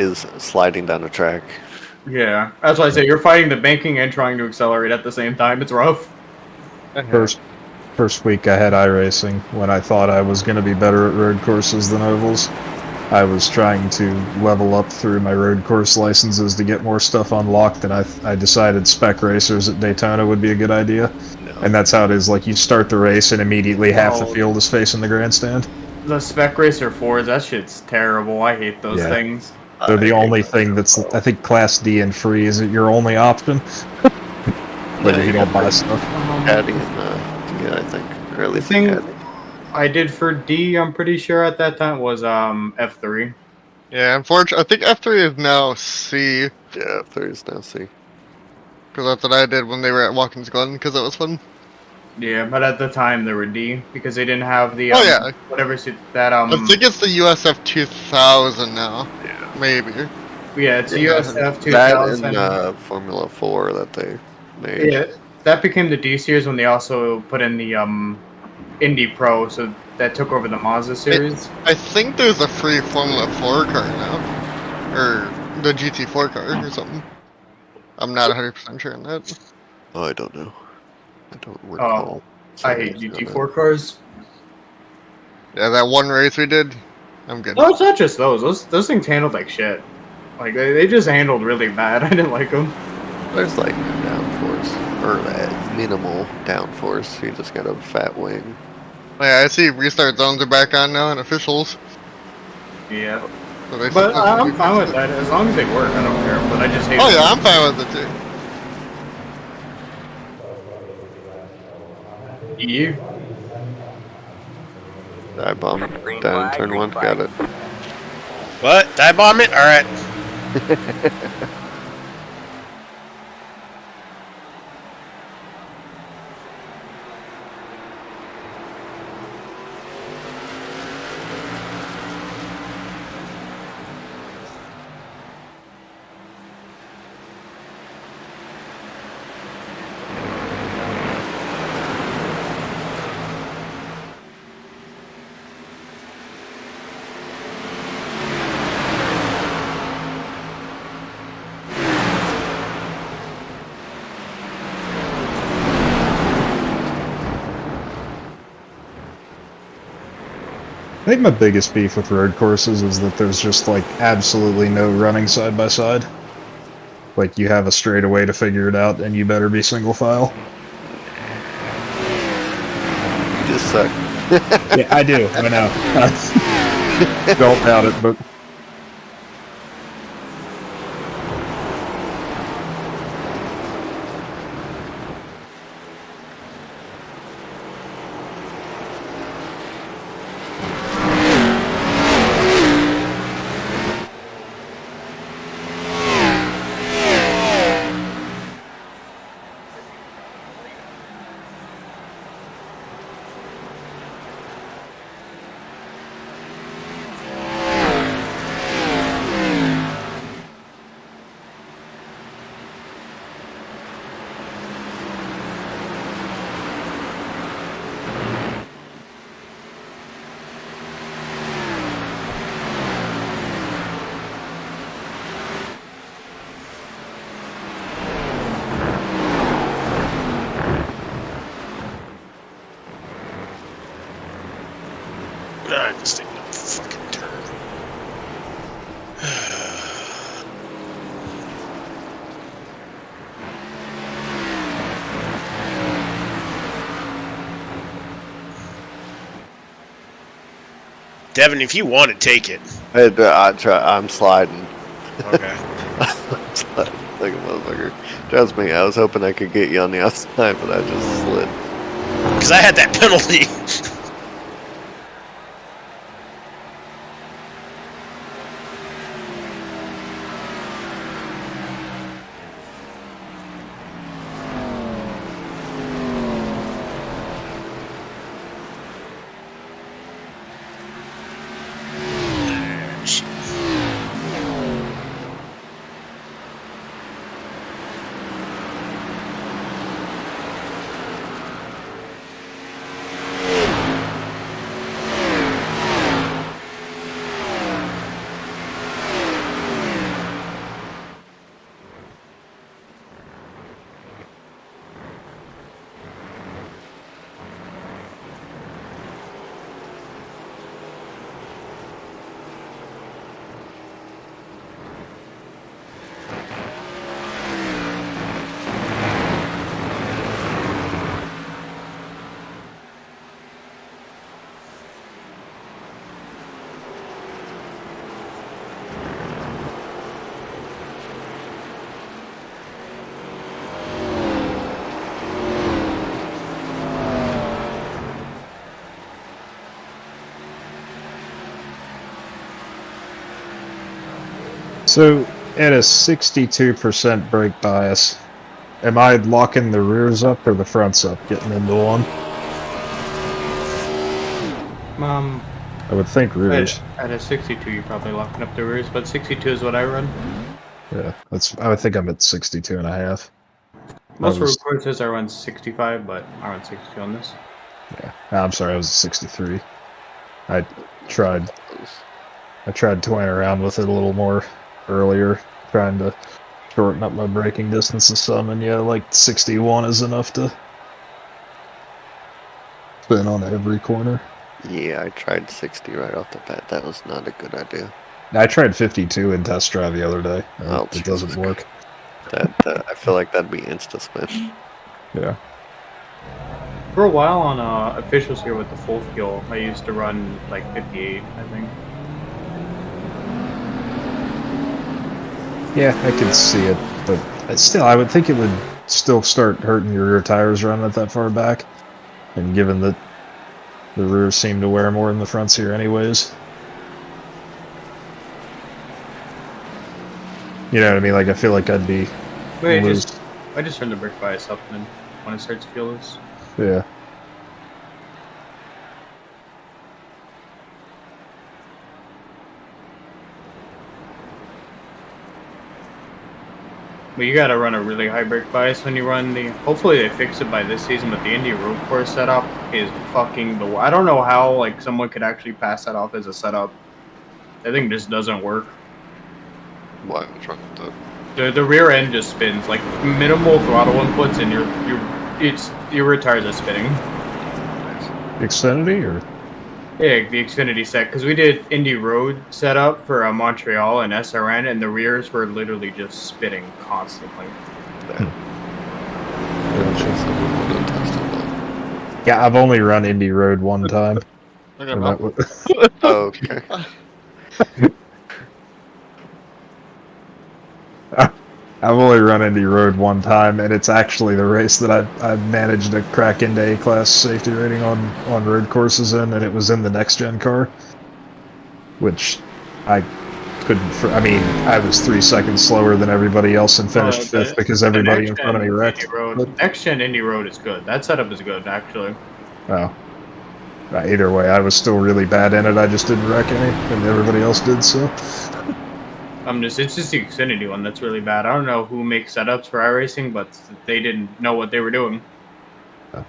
is sliding down a track. Yeah, that's why I say you're fighting the banking and trying to accelerate at the same time. It's rough. First week I had iRacing when I thought I was going to be better at road courses than ovals. I was trying to level up through my road course licenses to get more stuff unlocked, and I decided spec racers at Daytona would be a good idea. No. And that's how it is. Like, you start the race and immediately half the field is facing the grandstand. The Spec Racer 4s, that shit's terrible. I hate those Yeah. things. They're the only thing that's, I think, Class D and free is your only option. Like, if you don't buy stuff. Caddy and yeah, I think, or at least thing Caddy. I did for D, I'm pretty sure at that time was F3. Yeah, unfortunately, I think F3 is now C. Yeah, F3 is now C. Because that's what I did when they were at Watkins Glen, because it was fun. Yeah, but at the time they were D because they didn't have the whatever suit that I think it's the USF 2000 now. Yeah, maybe. Yeah, it's USF 2000. That and Formula 4 that they made. Yeah, that became the D series when they also put in the Indy Pro, so that took over the Mazda series. I think there's a free Formula 4 car now, or the GT4 car or something. I'm not 100% sure on that. Oh, I don't know. I don't recall. I hate GT4 cars. Yeah, that one race we did, I'm good. No, it's not just those. Those things handled like shit. Like, they just handled really bad. I didn't like them. There's like downforce, or minimal downforce. You just got a fat wing. Yeah, I see restart zones are back on now and officials. Yeah. So but I'm fine with that. As long as they work, I don't care. But I just hate Oh, yeah, I'm fine with it too. You? Dive bomb down turn 1, got it. What? Dive bomb it? Alright. I think my biggest beef with road courses is that there's just, like, absolutely no running side by side. Like, you have a straightaway to figure it out, and you better be single file. You just suck. Yeah, I do. I know. Don't doubt it, but... This thing don't fucking turn. Devin, if you want to take it. I'm sliding. Okay. I'm sliding like a motherfucker. Trust me, I was hoping I could get you on the outside, but I just slid. Because I had that penalty. So, at a 62% brake bias, am I locking the rears up or the fronts up, getting into one? I would think rears. At a 62, you're probably locking up the rears, but 62 is what I run. Yeah, I would think I'm at 62 and a half. Most was- road courses I run 65, but I run 62 on this. Yeah, I'm sorry, I was at 63. I tried toying around with it a little more earlier, trying to shorten up my braking distances some, and yeah, like 61 is enough to spin on every corner. Yeah, I tried 60 right off the bat. That was not a good idea. I tried 52 in test drive the other day. Oh, It doesn't work. I feel like that'd be insta spin. Yeah. For a while on officials here with the full fuel, I used to run like 58, I think. Yeah, I could see it, but still, I would think it would still start hurting your rear tires running it that far back. And given that the rears seem to wear more than the fronts here anyways. You know what I mean? Like, I feel like I'd be Wait, loose. I just turn the brake bias up and when it starts to feel loose. Yeah. But you gotta run a really high brake bias when you run the. Hopefully they fix it by this season. But the Indy road course setup is fucking the. I don't know how like someone could actually pass that off as a setup. I think this doesn't work. Why was wrong with that? The rear end just spins like minimal throttle inputs and your rear tires are spinning. Xfinity or? Yeah, the Xfinity set because we did Indy Road setup for Montreal and SRN, and the rears were literally just spinning constantly. Yeah, I've only run Indy Road one time. Okay, and well, that was- Oh, okay. I've only run Indy Road one time, and it's actually the race that I managed to crack into A-class safety rating on road courses in, and it was in the next-gen car, which I couldn't... I mean, I was 3 seconds slower than everybody else and finished fifth because everybody in front of me wrecked. Next-gen Indy Road is good. That setup is good, actually. Oh. Either way, I was still really bad in it. I just didn't wreck any, and everybody else did, so... It's just the Xfinity one that's really bad. I don't know who makes setups for iRacing, but they didn't know what they were doing. Kind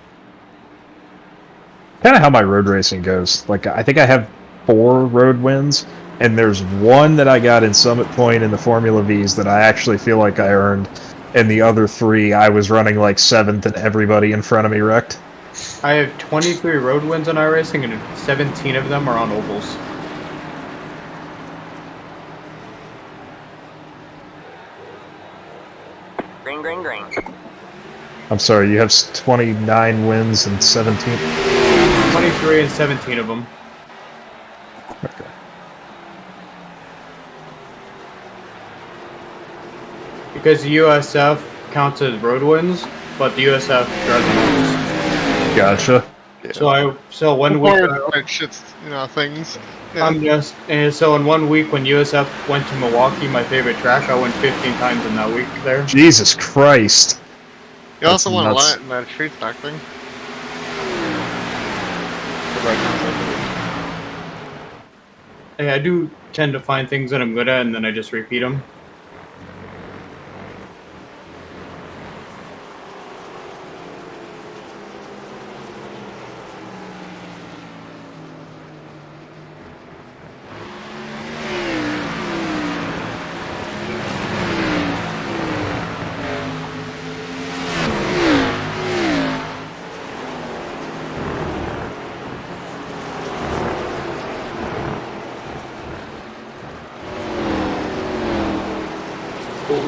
of how my road racing goes. Like, I think I have 4 road wins, and there's one that I got in Summit Point in the Formula Vs that I actually feel like I earned, and the other 3 I was running like 7th and everybody in front of me wrecked. I have 23 road wins on iRacing, and 17 of them are on ovals. Green, green, green. I'm sorry, you have 29 wins and 17? 23 and 17 of them. Okay. Because the USF counts as road wins, but the USF doesn't. Gotcha. Yeah. So one week that shit's, things. Yeah. so in 1 week when USF went to Milwaukee, my favorite track, I went 15 times in that week there. Jesus Christ. You also That's want to nuts. line in that street stock thing. Hey, I do tend to find things that I'm good at, and then I just repeat them.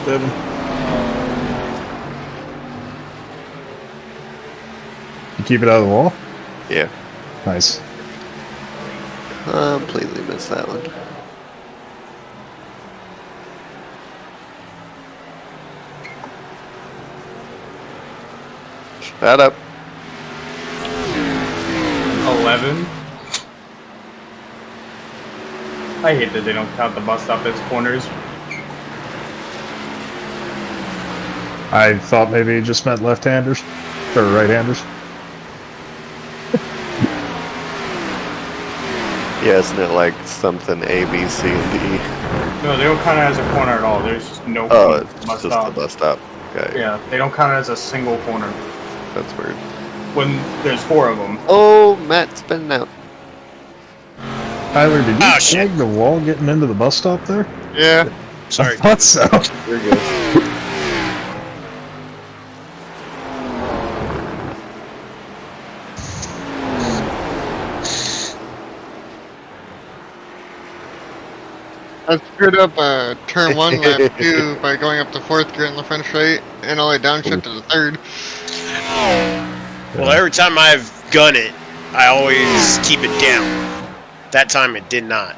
Devin. You keep it out of the wall? Yeah. Nice. Completely missed that one. Shut up. 11. I hate that they don't count the bus stop as corners. I thought maybe he just meant left-handers or right-handers. Yeah, isn't it like something A, B, C, and D? No, they don't count it as a corner at all. There's just no Oh, corner. it's Bus just stop. the bus stop. Okay, Yeah, they don't count it as a single corner that's weird. when there's 4 of them. Oh, Matt's spinning out. Tyler, did you Oh, shit. plug the wall getting into the bus stop there? Yeah. Sorry. I thought so. You're good. I screwed up turn 1 lap 2 by going up the 4th gear in the front straight and only downshift to the 3rd. Well, every time I've gun it, I always keep it down. That time it did not.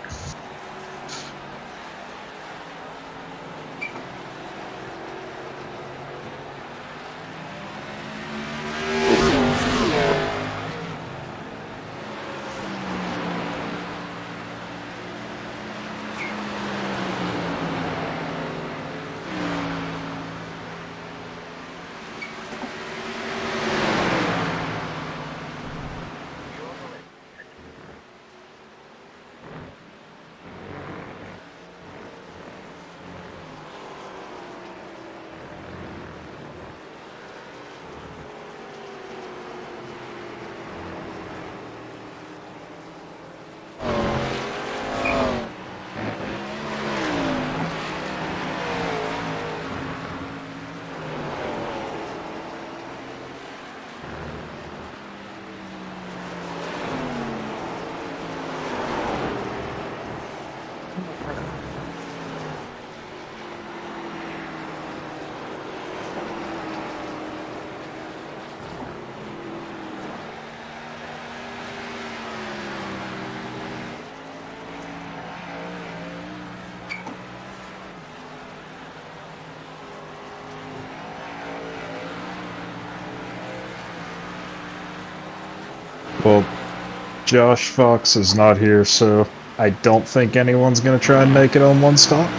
Well, Josh Fox is not here, so I don't think anyone's going to try and make it on one stop.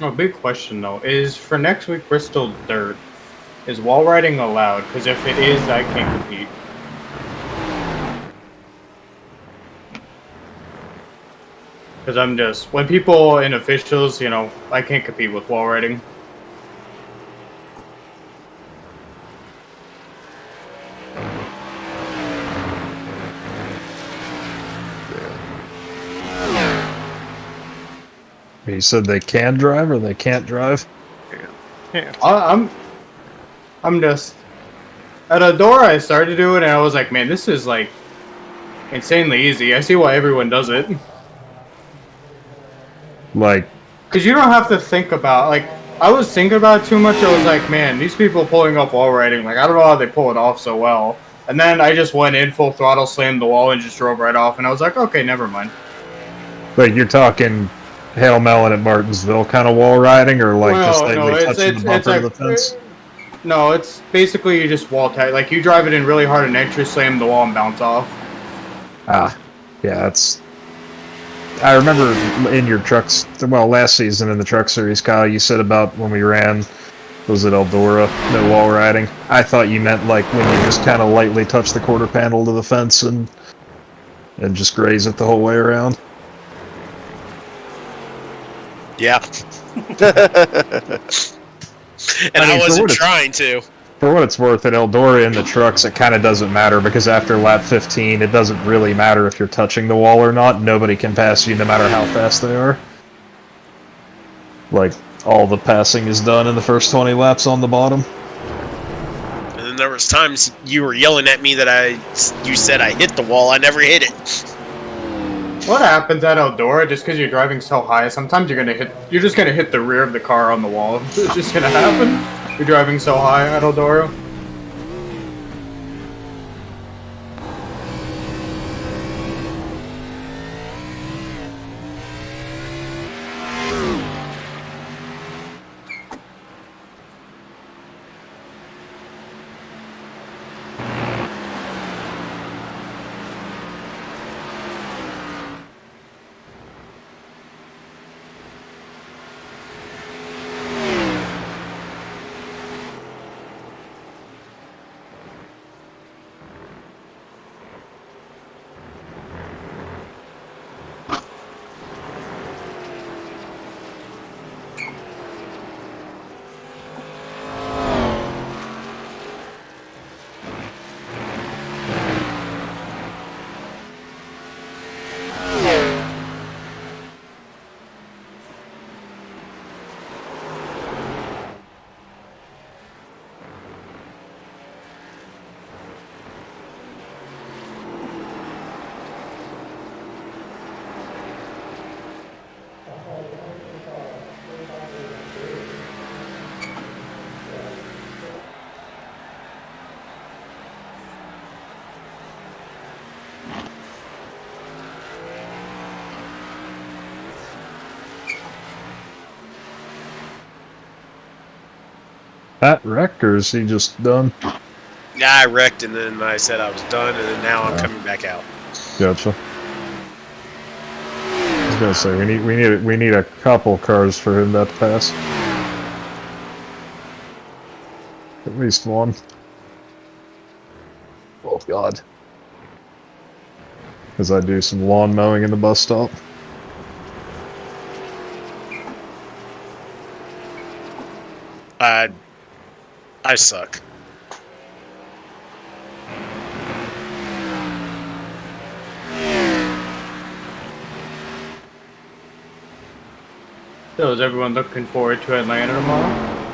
Oh, big question though is for next week Bristol Dirt. Is wall riding allowed? Because if it is, I can't compete. Because I'm just when people and officials, you know, I can't compete with wall riding. You said they can drive or they can't drive? I'm just at Adora. I started doing it, and I was like, man, this is like insanely easy. I see why everyone does it. Like, Because you don't have to think about like I was thinking about it too much. I was like, man, these people pulling off wall riding, like I don't know how they pull it off so well. And then I just went in full throttle, slammed the wall, and just drove right off. And I was like, okay, never mind. like you're talking Hail Melon at Martinsville kind of wall riding, or like just Well, no, lightly touching the bumper like, of the fence? No, it's basically you just wall tight. Like you drive it in really hard and extra, slam the wall, and bounce off. Ah, yeah, that's. I remember in your trucks, well, last season in the truck series, Kyle, you said about when we ran, was it Eldora, no wall riding? I thought you meant like when you just kind of lightly touch the quarter panel to the fence and just graze it the whole way around. Yeah. And I wasn't trying to. For what it's worth, at Eldora in the trucks, it kind of doesn't matter because after lap 15, it doesn't really matter if you're touching the wall or not. Nobody can pass you no matter how fast they are. Like, all the passing is done in the first 20 laps on the bottom. And then there was times you were yelling at me that you said I hit the wall. I never hit it. What happens at Eldora just because you're driving so high? Sometimes you're just gonna hit the rear of the car on the wall. It's just gonna happen. You're driving so high at Eldora. Pat wrecked, or is he just done? Yeah, I wrecked and then I said I was done, and then now I'm coming back out. Gotcha. I was gonna say we need a couple cars for him to pass. At least one. Oh God. As I do some lawn mowing in the bus stop. I suck. So is everyone looking forward to Atlanta tomorrow?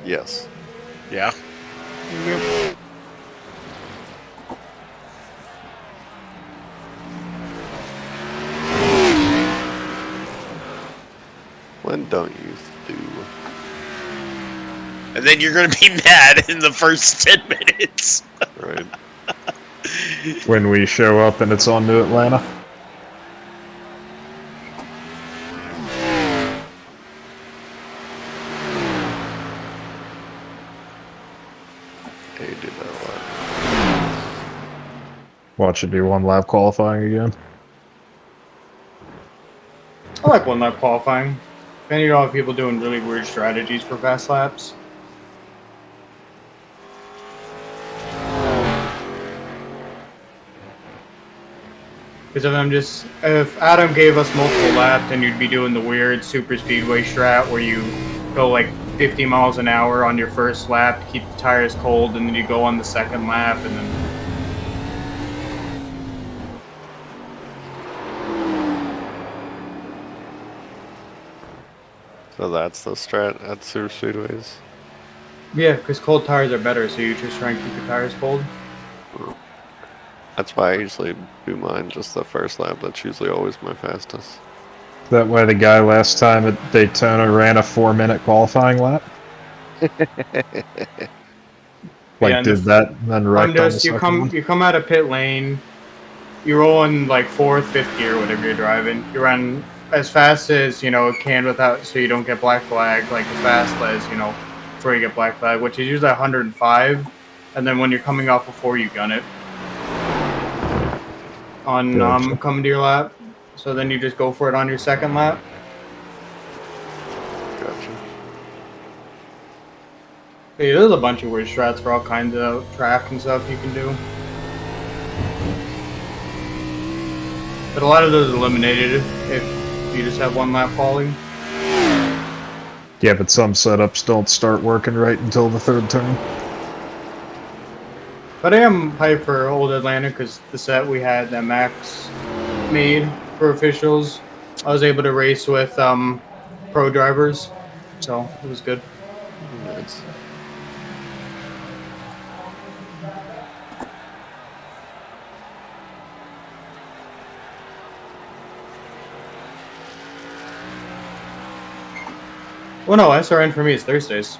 Yes. Yeah. Yep. When don't you do? And then you're gonna be mad in the first 10 minutes. Right. When we show up and it's on to Atlanta. Hey, did that a lot. Watch it do one lap qualifying again. I like one lap qualifying. Then you don't have people doing really weird strategies for fast laps. Because if Adam gave us multiple laps, then you'd be doing the weird super speedway strat where you go like 50 miles an hour on your first lap to keep the tires cold, and then you go on the second lap, and then. So that's the strat at super speedways. Yeah, because cold tires are better, so you just try and keep your tires cold. That's why I usually do mine just the first lap. That's usually always my fastest. That way the guy last time at Daytona ran a 4-minute qualifying lap. Yeah, Did that and then wrecked on the Hondas, second one. you come out of pit lane, you roll in like 4th, 5th gear, whatever you're driving. You run as fast as it can without, so you don't get black flag, like as fast as before you get black flag, which is usually 105. And then when you're coming off of 4, you gun it on Gotcha. coming to your lap. So then you just go for it on your second lap. Gotcha. But yeah, there's a bunch of weird strats for all kinds of track and stuff you can do. But a lot of those are eliminated if you just have one lap quality. Yeah, but some setups don't start working right until the 3rd turn. But I am hyped for Old Atlanta because the set we had that Max made for officials, I was able to race with pro drivers, so it was good. Nice. Well, no, SRN for me is Thursdays.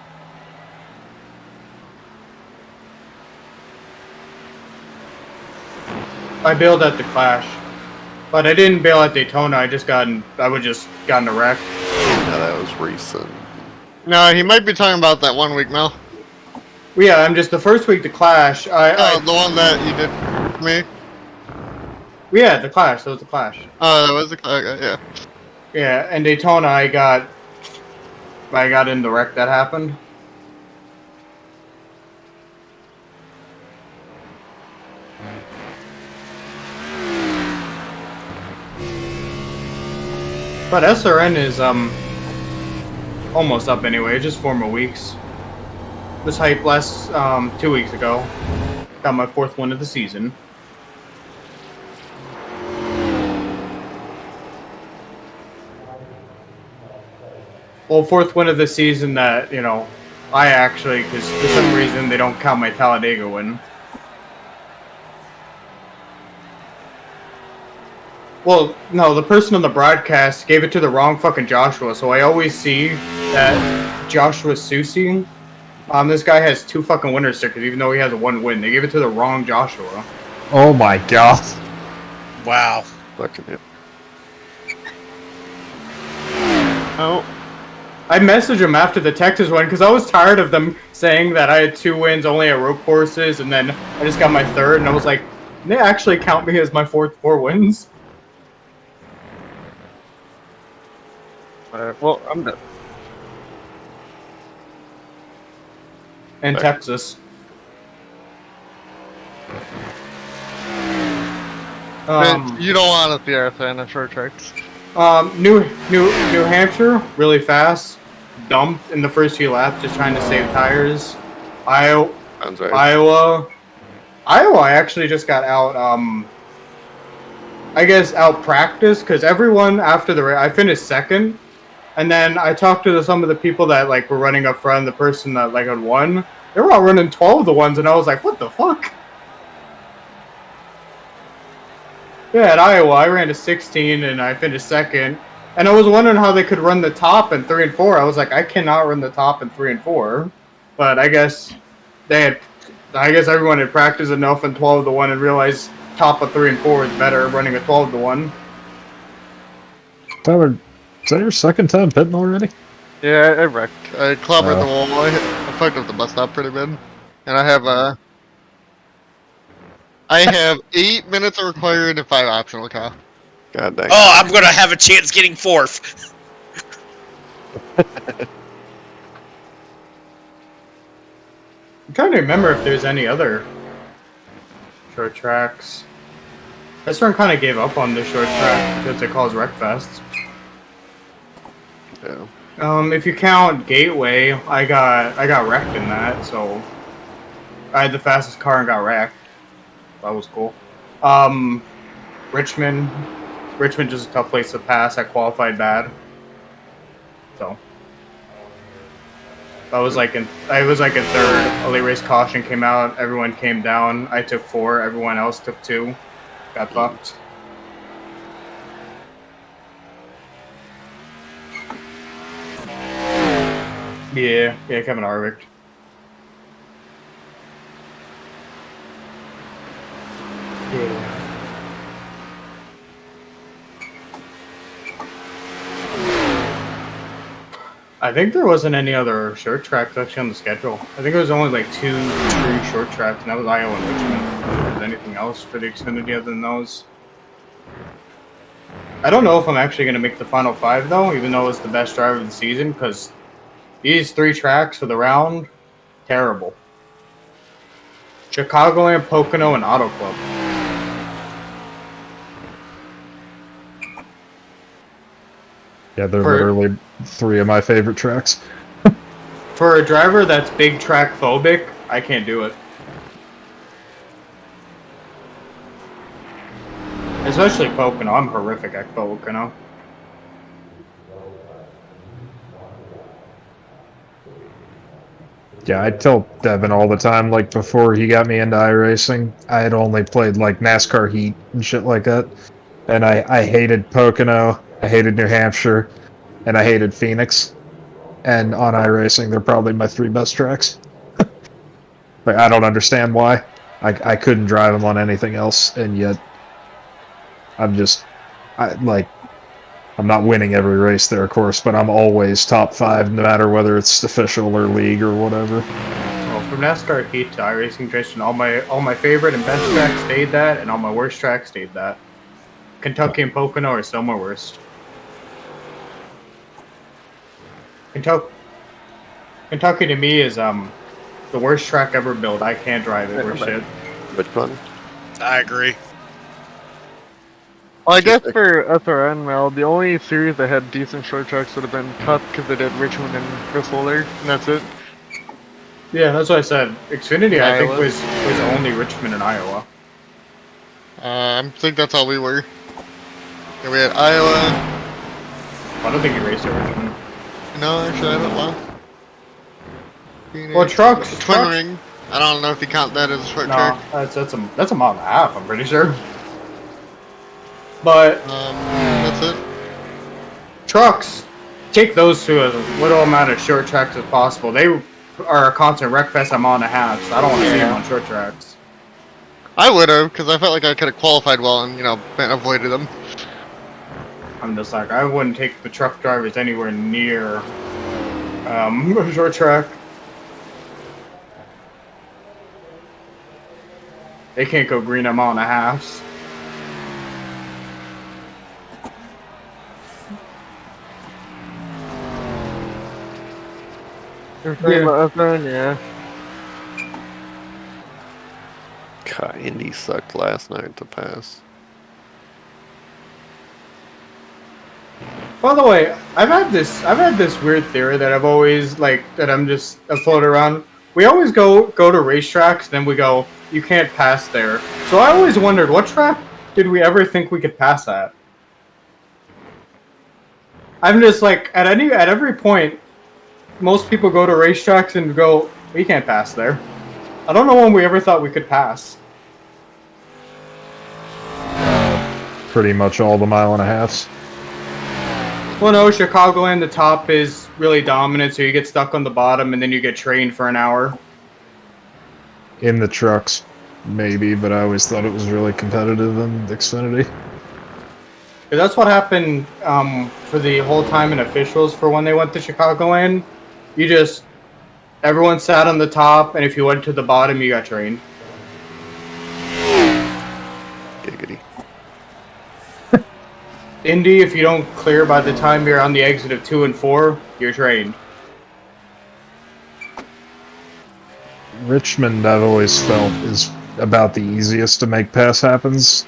I bailed at the Clash, but I didn't bail at Daytona. I would just gotten a wreck. Yeah, that was recent. No, he might be talking about that 1 week, Mel. Well, yeah, I'm just the first week to Clash. The one that you did for me. Yeah, the Clash. That was the Clash. Oh, that was the yeah. Yeah, and Daytona, I got in the wreck that happened. But SRN is almost up anyway, just 4 more weeks. Was hyped last 2 weeks ago. Got my 4th win of the season. Well, 4th win of the season that, I actually, because for some reason they don't count my Talladega win. Well, no, the person on the broadcast gave it to the wrong fucking Joshua, so I always see that Joshua Susi, this guy has 2 fucking winner stickers, even though he has 1 win. They gave it to the wrong Joshua. Oh my god. Wow. Fucking hell. Oh, I messaged him after the Texas one because I was tired of them saying that I had 2 wins only at road courses, and then I just got my 3rd, and I was like, they actually count me as my 4 wins. well, I'm done. In Right. Texas. You don't want to see our fan of short tracks. New Hampshire, really fast. Dumped in the first few laps, just trying to save tires. Sounds right. Iowa, I actually just got out. I guess out practice because everyone after the race, I finished 2nd, and then I talked to some of the people that were running up front. The person that had won, they were all running 12 the ones, and I was like, what the fuck? Yeah, at Iowa, I ran to 16 and I finished 2nd. And I was wondering how they could run the top in 3 and 4. I was like, I cannot run the top in 3 and 4. But I guess everyone had practiced enough in 12 to 1 and realized top of 3 and 4 is better running a 12 to 1. Tyler, is that your 2nd time pitting already? Yeah, I wrecked. I clobbered the wall. I fucked up the bus stop pretty bad. And I have 8 minutes required and 5 optional, Kyle. God dang. Oh, I'm gonna have a chance getting 4th. I'm trying to remember if there's any other short tracks. This one kind of gave up on the short track because it calls Wreckfest. Yeah. If you count Gateway, I got wrecked in that, so I had the fastest car and got wrecked. That was cool. Richmond just a tough place to pass. I qualified bad, so I was like in third. Early race caution came out. Everyone came down. I took 4. Everyone else took 2. Got fucked. Yeah, Kevin Harvick. Yeah. I think there wasn't any other short tracks actually on the schedule. I think it was only like 2 true short tracks, and that was Iowa and Richmond. I don't think there's anything else for the Xfinity other than those. I don't know if I'm actually going to make the final 5 though, even though it's the best driver of the season, because these 3 tracks for the round, terrible. Chicagoland, Pocono, and Auto Club. Yeah, they're literally 3 of my favorite tracks. For a driver that's big track phobic, I can't do it. Especially Pocono. I'm horrific at Pocono. Yeah, I tell Devin all the time, like, before he got me into iRacing, I had only played, like, NASCAR Heat and shit like that. And I hated Pocono, I hated New Hampshire, and I hated Phoenix. And on iRacing, they're probably my 3 best tracks. Like, I don't understand why. I couldn't drive them on anything else, and yet I'm not winning every race there, of course, but I'm always top 5, no matter whether it's official or league or whatever. Well, from NASCAR Heat to iRacing Tradition, all my favorite and best tracks stayed that, and all my worst tracks stayed that. Kentucky and Pocono are still my worst. Kentucky to me is the worst track ever built. I can't drive it. Worst shit. Which one? I agree. Well, I guess for SRN, Mel, the only series that had decent short tracks would have been Cup because they did Richmond and Bristol there, and that's it. Yeah, that's what I said. Xfinity, I think, Iowa. was only Richmond and Iowa. I think that's all we were. Yeah, we had Iowa. I don't think you raced at Richmond. No, actually, I haven't. Well, Phoenix, Well, trucks. Twin trucks. Ring. I don't know if you count that as a short No, track. that's a mile and a half. I'm pretty sure. But That's it. trucks, take those to a little amount of short tracks as possible. They are a constant wreck fest a mile and a half, so I don't want to see them on short tracks. I would have, because I felt like I could have qualified well and, avoided them. I'm just like, I wouldn't take the truck drivers anywhere near a short track. They can't go green a mile and a half. You're talking about SRN, yeah. God, Indy sucked last night to pass. By the way, I've had this weird theory that I've always I've floated around. We always go to racetracks, then we go, you can't pass there. So I always wondered, what track did we ever think we could pass at? I'm just like, at every point, most people go to racetracks and go, we can't pass there. I don't know when we ever thought we could pass. Pretty much all the mile and a halves. Well, no, Chicagoland, the top is really dominant, so you get stuck on the bottom, and then you get trained for an hour. In the trucks, maybe, but I always thought it was really competitive in Xfinity. That's what happened for the whole time in officials for when they went to Chicagoland. Everyone sat on the top, and if you went to the bottom, you got trained. Giggity. Indy, if you don't clear by the time you're on the exit of 2 and 4, you're trained. Richmond, I've always felt, is about the easiest to make passes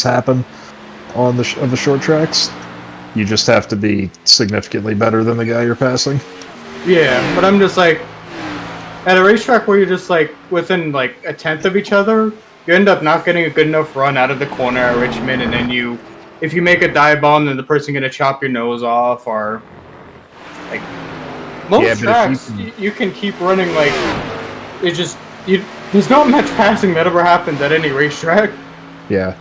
happen on the short tracks. You just have to be significantly better than the guy you're passing. Yeah, but I'm just like, at a racetrack where you're just like within like a tenth of each other, you end up not getting a good enough run out of the corner at Richmond, and then if you make a dive bomb, then the person gonna chop your nose off, or like most tracks, you can keep running like there's not much passing that ever happens at any racetrack. Yeah.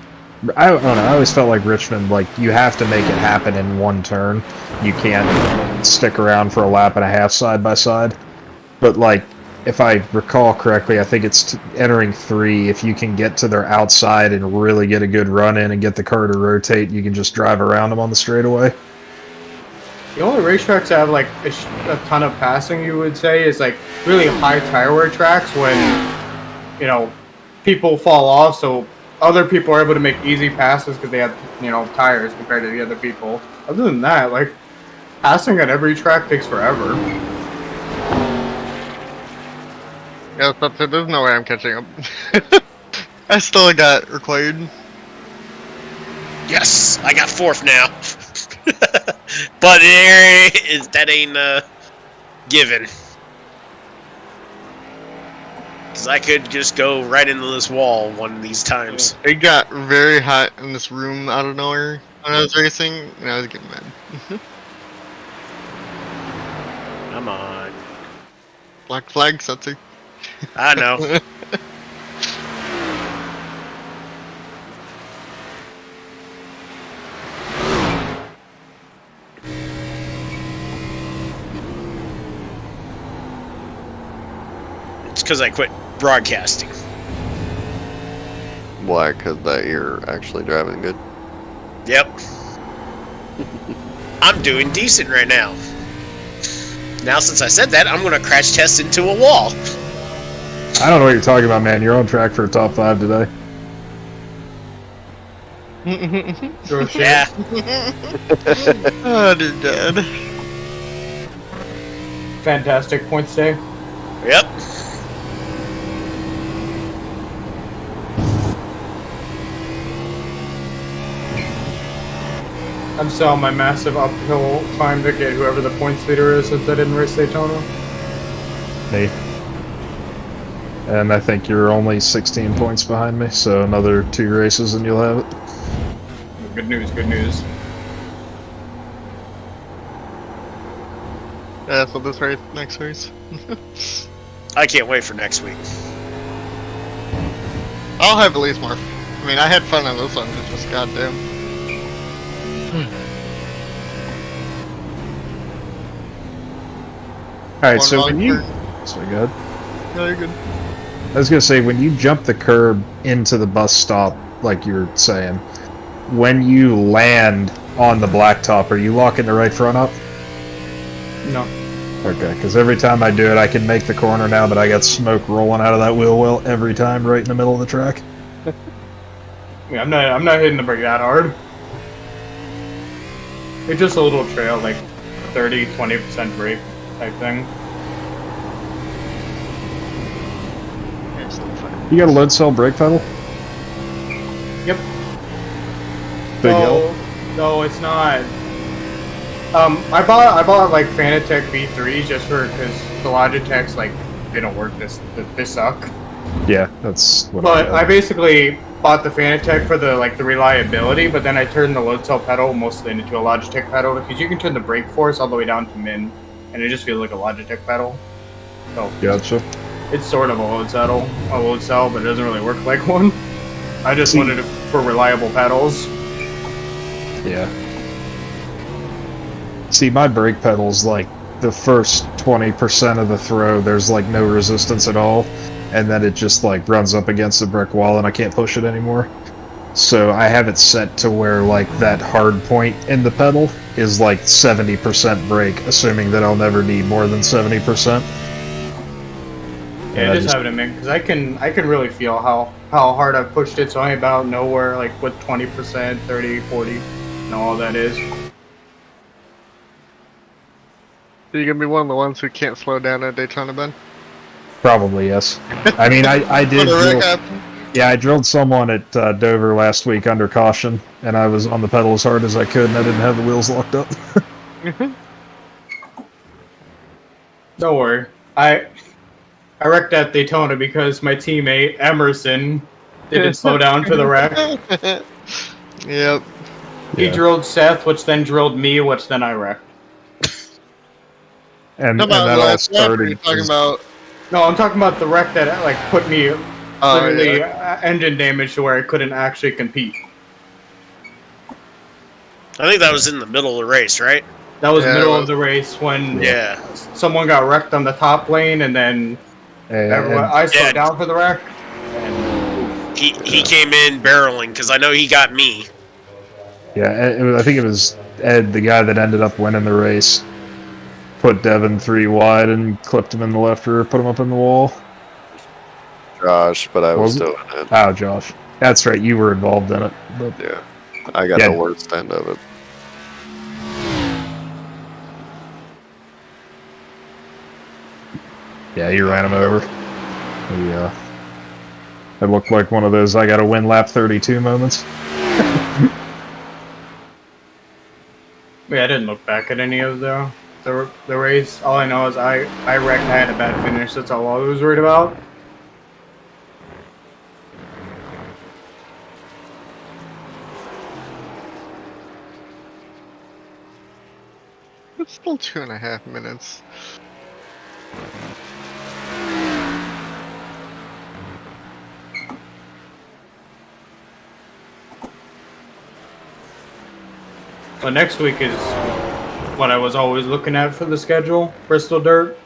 I don't know, I always felt like Richmond, like, you have to make it happen in one turn. You can't stick around for a lap and a half side by side. But, like, if I recall correctly, I think it's entering 3. If you can get to their outside and really get a good run in and get the car to rotate, you can just drive around them on the straightaway. The only racetracks that have like a ton of passing, you would say, is like really high tire wear tracks when, you know, people fall off, so other people are able to make easy passes because they have, you know, tires compared to the other people. Other than that, like, passing at every track takes forever. Yeah, that's it. There's no way I'm catching up. I still got required. Yes, I got 4th now. But that ain't given. Because I could just go right into this wall one of these times. It got very hot in this room out of nowhere when I was racing, and I was getting mad. Come on. Black flag, Setzer. I know. It's because I quit broadcasting. Why? Because that you're actually driving good. Yep. I'm doing decent right now. Now, since I said that, I'm going to crash test into a wall. I don't know what you're talking about, man. You're on track for a top 5 today. Yeah. Oh, dear God. Fantastic points day. Yep. I'm selling my massive uphill climb to get whoever the points leader is since I didn't race Daytona. Me. And I think you're only 16 points behind me, so another 2 races and you'll have it. Good news, good news. Yeah, so this race, next race. I can't wait for next week. I'll have at least more. I mean, I had fun on this one, it's just goddamn. Alright, so when you... Sorry, go ahead. No, you're good. I was gonna say, when you jump the curb into the bus stop, like you were saying, when you land on the blacktop, are you locking the right front up? No. Okay, because every time I do it, I can make the corner now, but I got smoke rolling out of that wheel well every time right in the middle of the track. Yeah, I'm not hitting the brake that hard. It's just a little trail, like 30-20% brake type thing. You got a load cell brake pedal? Yep. Big L? No, it's not. I bought like Fanatec V3s just because the Logitechs like they don't work. They suck. Yeah, that's what But I basically bought the Fanatec for the reliability, but then I turned the load cell pedal mostly into a Logitech pedal because you can turn the brake force all the way down to min, and it just feels like a Logitech pedal. So Gotcha. it's sort of a load cell, but it doesn't really work like one. I just wanted it for reliable pedals. Yeah. See, my brake pedal's like the first 20% of the throw, there's like no resistance at all, and then it just like runs up against the brick wall and I can't push it anymore. So I have it set to where like that hard point in the pedal is like 70% brake, assuming that I'll never need more than 70%. Yeah, just have it in mint because I can really feel how hard I've pushed it. So I'm about nowhere, like with 20%, 30, 40. know all that is. Are you gonna be one of the ones who can't slow down at Daytona, Ben? Probably, yes. I mean, I did When the wreck drill, happened. yeah, I drilled someone at Dover last week under caution, and I was on the pedal as hard as I could, and I didn't have the wheels locked up. Don't worry. I wrecked at Daytona because my teammate Emerson didn't slow down for the wreck. Yep. He Yeah. drilled Seth, which then drilled me, which then I wrecked. And How about that all last lap? Are you started. talking about? No, I'm talking about the wreck that like put me Oh, literally yeah. engine damage to where I couldn't actually compete. I think that was in the middle of the race, right? That was Yeah, middle it of was. the race when Yeah. someone got wrecked on the top lane, and then everyone, And, I slowed Yeah. down for the wreck. He came in barreling because I know he got me. I think it was Ed, the guy that ended up winning the race, put Devin 3 wide and clipped him in the left rear, put him up in the wall. Josh, but I was Was it? still in it. Oh, Josh. That's right, you were involved in it. But Yeah. I got Yeah. the worst end of it. yeah, he ran him over. Yeah. It looked like one of those I gotta win lap 32 moments. Yeah, I didn't look back at any of the race. All I know is I wrecked. I had a bad finish. That's all I was worried about. It's still 2.5 minutes. But next week is what I was always looking at for the schedule. Bristol Dirt.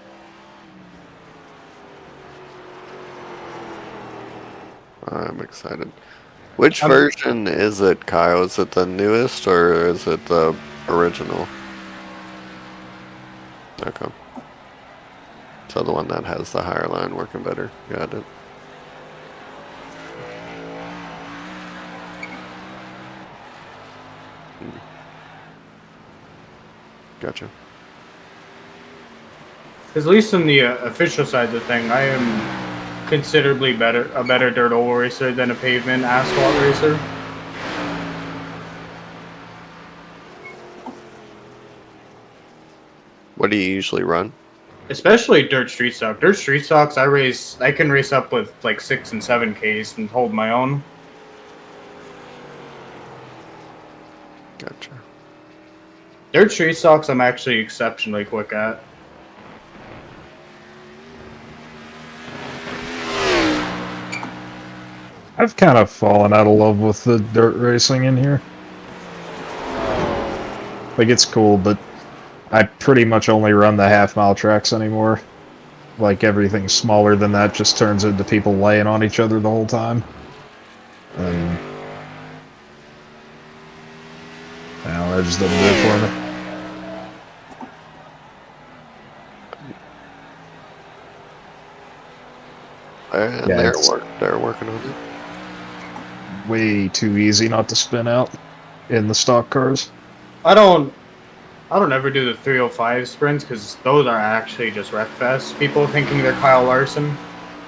I'm excited. Which I'm- version is it, Kyle? Is it the newest or is it the original? Okay. So the one that has the higher line working better. Got it. Gotcha. At least in the official side of the thing, I am considerably a better dirt oval racer than a pavement asphalt racer. What do you usually run? Especially dirt street stock. Dirt street stocks, I can race up with like 6 and 7Ks and hold my own. Gotcha. Dirt street stocks, I'm actually exceptionally quick at. I've kind of fallen out of love with the dirt racing in here. Like, it's cool, but I pretty much only run the half-mile tracks anymore. Like, everything smaller than that just turns into people laying on each other the whole time. And now that just doesn't do it for me. And Yeah, they're working on it. Way too easy not to spin out in the stock cars. I don't ever do the 305 sprints because those are actually just wreck fest. People thinking they're Kyle Larson,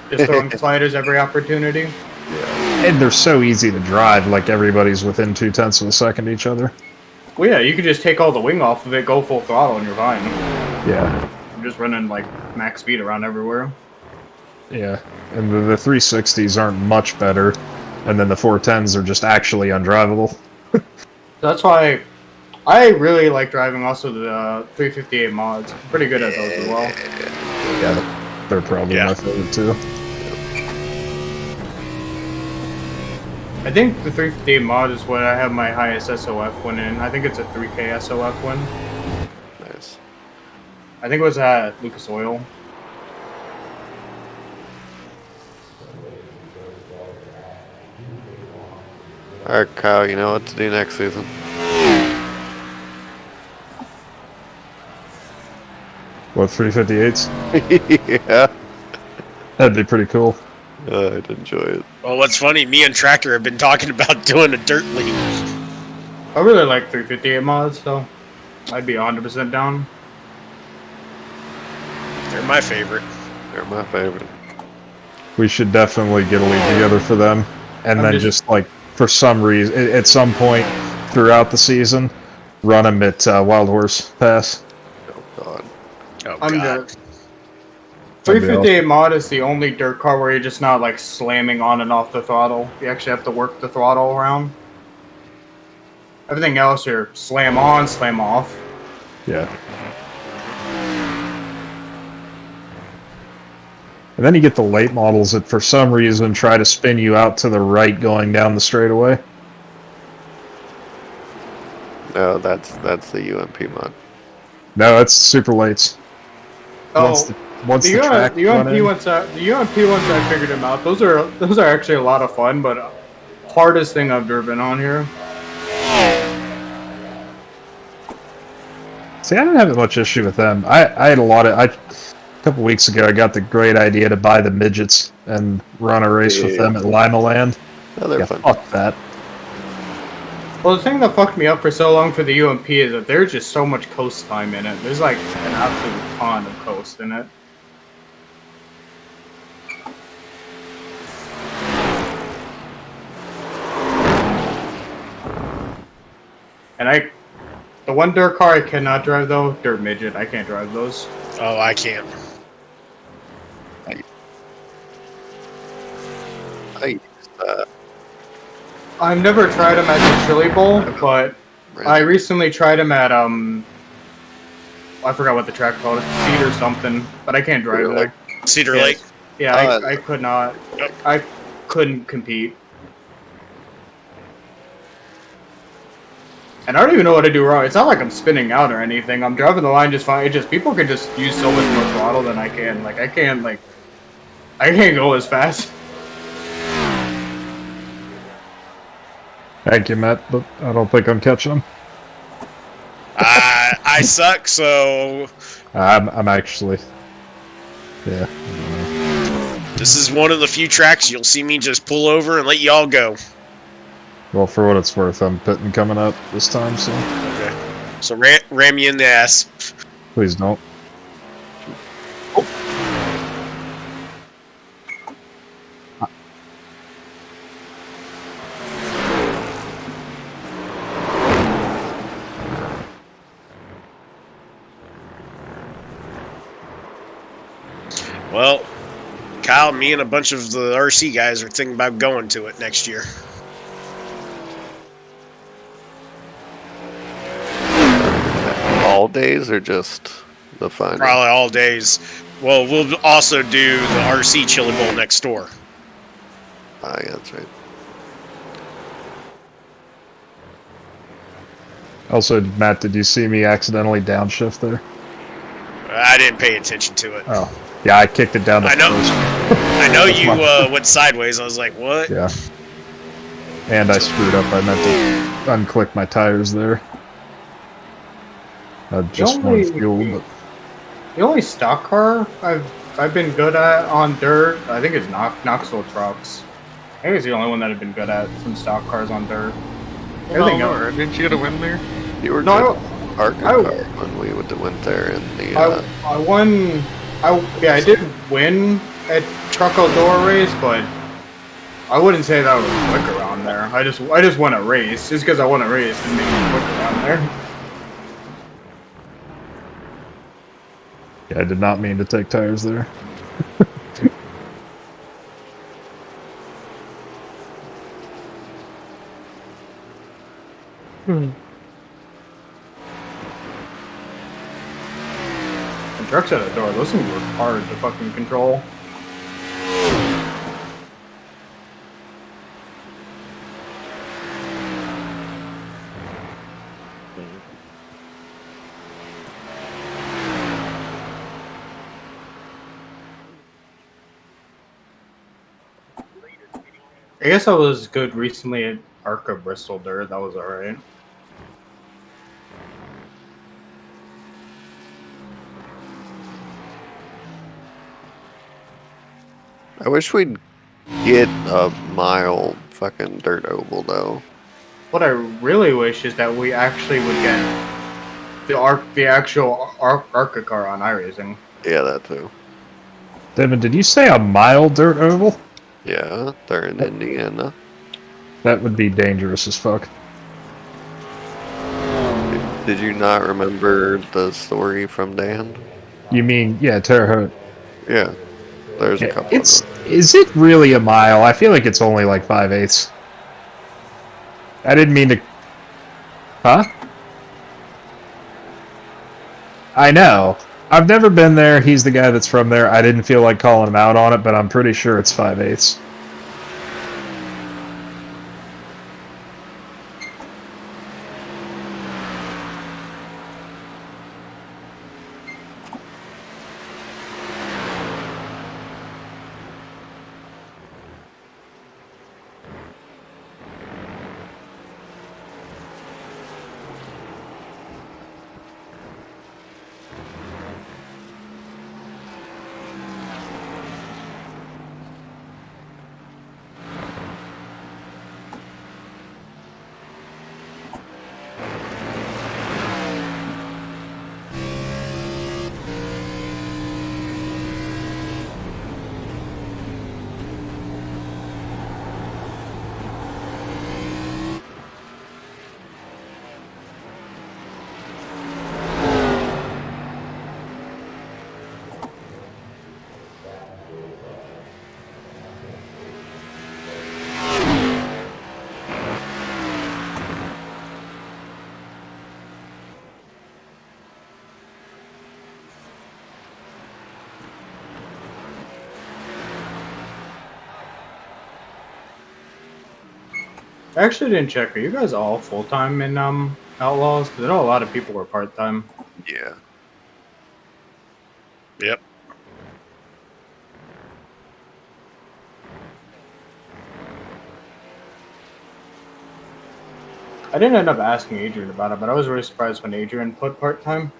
just throwing sliders every opportunity. And they're so easy to drive, like everybody's within 0.2 of a second each other. Well, yeah, you could just take all the wing off of it, go full throttle, and you're fine. Yeah. I'm just running like max speed around everywhere. Yeah. And the 360s aren't much better, and then the 410s are just actually undrivable. That's why I really like driving also the 358 mods. I'm pretty good at those as well. Yeah, they're probably Yeah. my favorite too. I think the 358 mod is what I have my highest SOF win in. I think it's a 3K SOF win. Nice. I think it was at Lucas Oil. Alright, Kyle, you know what to do next season. What, 358s? Yeah. That'd be pretty cool. I'd enjoy it. Well, what's funny, me and Tractor have been talking about doing a dirt league. I really like 358 mods, so I'd be 100% down. They're my favorite. They're my favorite. We should definitely get a league together for them, and I'm then just- just like for some reason, at some point throughout the season, run them at Wild Horse Pass. Oh god. Oh I'm god. just. That'd be 358 mod is the only dirt car where you're just not like slamming on and off the throttle. You actually have to work the throttle around. Everything else, you're slam on, slam off. Yeah. And then you get the late models that for some reason try to spin you out to the right going down the straightaway. No, that's the UMP mod. No, it's super lates. Oh, Once the, the track the run UMP in- ones, the UMP ones, I figured them out. Those are actually a lot of fun, but hardest thing I've driven on here. See, I didn't have much issue with them. I had a couple weeks ago, I got the great idea to buy the midgets and run a race with them at Lima Land. Oh, they're Yeah, fun. fuck that. Well, the thing that fucked me up for so long for the UMP is that there's just so much coast time in it. There's like an absolute ton of coast in it. And the one dirt car I cannot drive though, dirt midget, I can't drive those. Oh, I can't. I used I've never tried them at the Chili Bowl, but I recently tried them at I forgot what the track called, Seed or something, but I can't drive Cedar Lake. there. Cedar Yes. Lake. Yeah, Oh, I could not. Yep. I couldn't compete. And I don't even know what to do wrong. It's not like I'm spinning out or anything. I'm driving the line just fine. It just people can just use so much more throttle than I can. Like I can't go as fast. Thank you, Matt, but I don't think I'm catching them. I suck, so I'm actually... Yeah. this is one of the few tracks you'll see me just pull over and let y'all go. Well, for what it's worth, I'm pitting coming up this time, so Okay. So ram you in the ass. please don't. Well, Kyle, me and a bunch of the RC guys are thinking about going to it next year. all days or just the final? Probably all days. Well, we'll also do the RC Chili Bowl next door. Ah, yeah, that's right. Also, Matt, did you see me accidentally downshift there? I didn't pay attention to it. Oh. Yeah, I kicked it down the I know. first. I know That's you my- went sideways. I was like, what? Yeah. And I screwed up. I meant to unclick my tires there. I just wanted fuel, but The only stock car I've been good at on dirt, I think is Knoxville trucks. I think it's the only one that I've been good at some stock cars on dirt. Everything else. Or didn't you get a win there? You were No, good Arca I- car when we went there in the. I won. I did win at Truck Eldora race, but I wouldn't say that was quick around there. I just won a race. Just because I won a race didn't make me quick around there. yeah, I did not mean to take tires there. And trucks at a door, those things were hard to fucking control. I guess I was good recently at Arca Bristol Dirt. That was alright. I wish we'd get a mile fucking dirt oval though. what I really wish is that we actually would get the actual ARCA car on iRacing. Yeah, that too. Devin, did you say a mile dirt oval? Yeah, they're in Indiana. That would be dangerous as fuck. Did you not remember the story from Dan? You mean, yeah, Terre Haute. Yeah, there's a Yeah, couple of them. is it really a mile? I feel like it's only like 5/8. I didn't mean to... Huh? I know. I've never been there. He's the guy that's from there. I didn't feel like calling him out on it, but I'm pretty sure it's 5/8. I actually didn't check. Are you guys all full time in Outlaws? Because I know a lot of people were part time. Yeah. Yep. I didn't end up asking Adrian about it, but I was really surprised when Adrian put part time.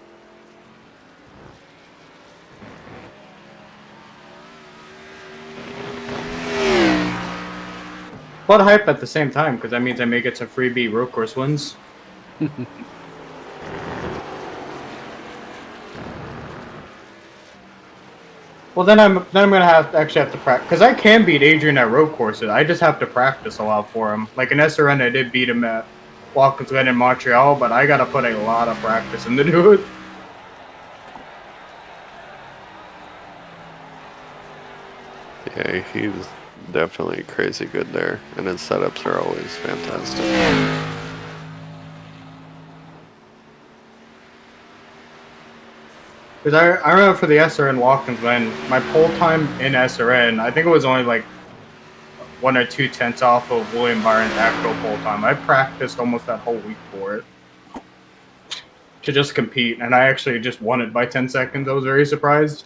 But hype at the same time, because that means I may get some freebie road course wins. Well, then I'm gonna have to practice, because I can beat Adrian at road courses. I just have to practice a lot for him. Like in SRN, I did beat him at Watkins Glen in Montreal, but I gotta put a lot of practice in to do it. Yeah, he's definitely crazy good there, and his setups are always fantastic. Because I remember for the SRN Watkins Glen, my pole time in SRN, I think it was only like 1 or 2 tenths off of William Byron's actual pole time. I practiced almost that whole week for it to just compete, and I actually just won it by 10 seconds. I was very surprised.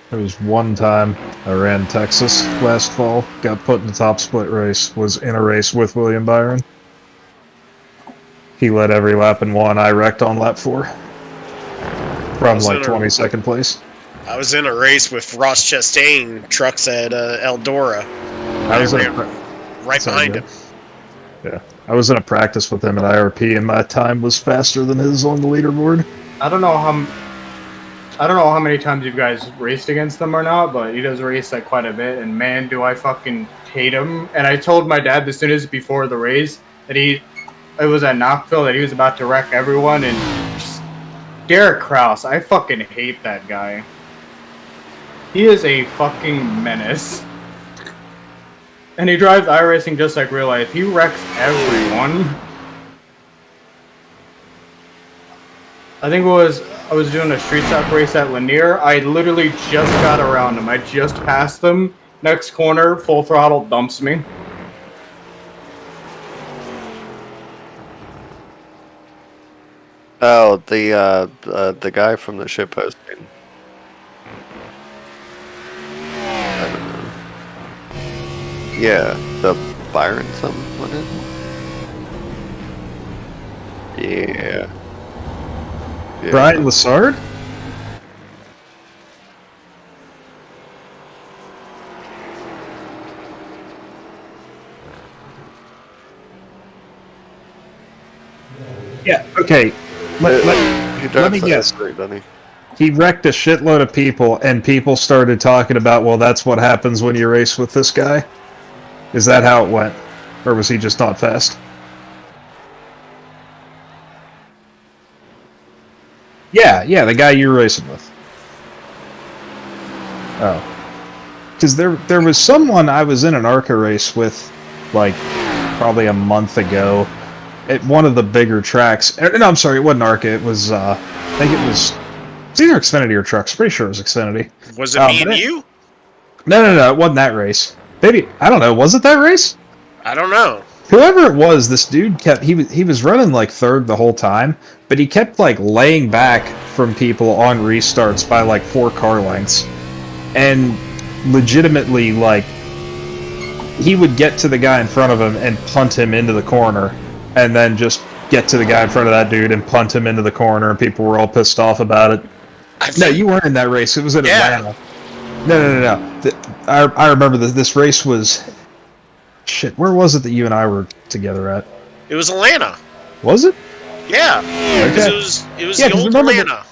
There was one time I ran Texas last fall, got put in the top split race, was in a race with William Byron. He led every lap and won. I wrecked on lap 4. From like 22nd place. I was in a race with Ross Chastain trucks at Eldora. I was right behind him. Yeah. I was in a practice with him at IRP and my time was faster than his on the leaderboard. I don't know how many times you guys raced against them or not, but he does race like quite a bit, and man, do I fucking hate him. And I told my dad as soon as before the race that it was at Knoxville that he was about to wreck everyone, and just, Derek Krause, I fucking hate that guy. He is a fucking menace. And he drives iRacing just like real life. He wrecks everyone. I think I was doing a street stock race at Lanier. I literally just got around him. I just passed him. Next corner, full throttle, dumps me. Oh, the guy from the ship posting. I don't know. Yeah, the Byron something, what is it? Yeah. Yeah. Brian Lassard? Yeah, okay. He Let drives me the guess. S3, doesn't he? He wrecked a shitload of people, and people started talking about, well, that's what happens when you race with this guy? Is that how it went? Or was he just not fast? Yeah, the guy you're racing with. Oh. Because there was someone I was in an ARCA race with, like, probably a month ago, at one of the bigger tracks. No, I'm sorry, it wasn't ARCA, it was, I think it was either Xfinity or Trucks. Pretty sure it was Xfinity. Was it me and you? No, it wasn't that race. Maybe, I don't know, was it that race? I don't know. Whoever it was, this dude kept, he was running like third the whole time, but he kept like laying back from people on restarts by like 4 car lengths. And legitimately, like, he would get to the guy in front of him and punt him into the corner, and then just get to the guy in front of that dude and punt him into the corner, and people were all pissed off about it. No, you weren't in that race. It was in Atlanta. No. I remember this race was... Shit, where was it that you and I were together at? It was Atlanta. Was it? Yeah. Okay. It was the old Atlanta.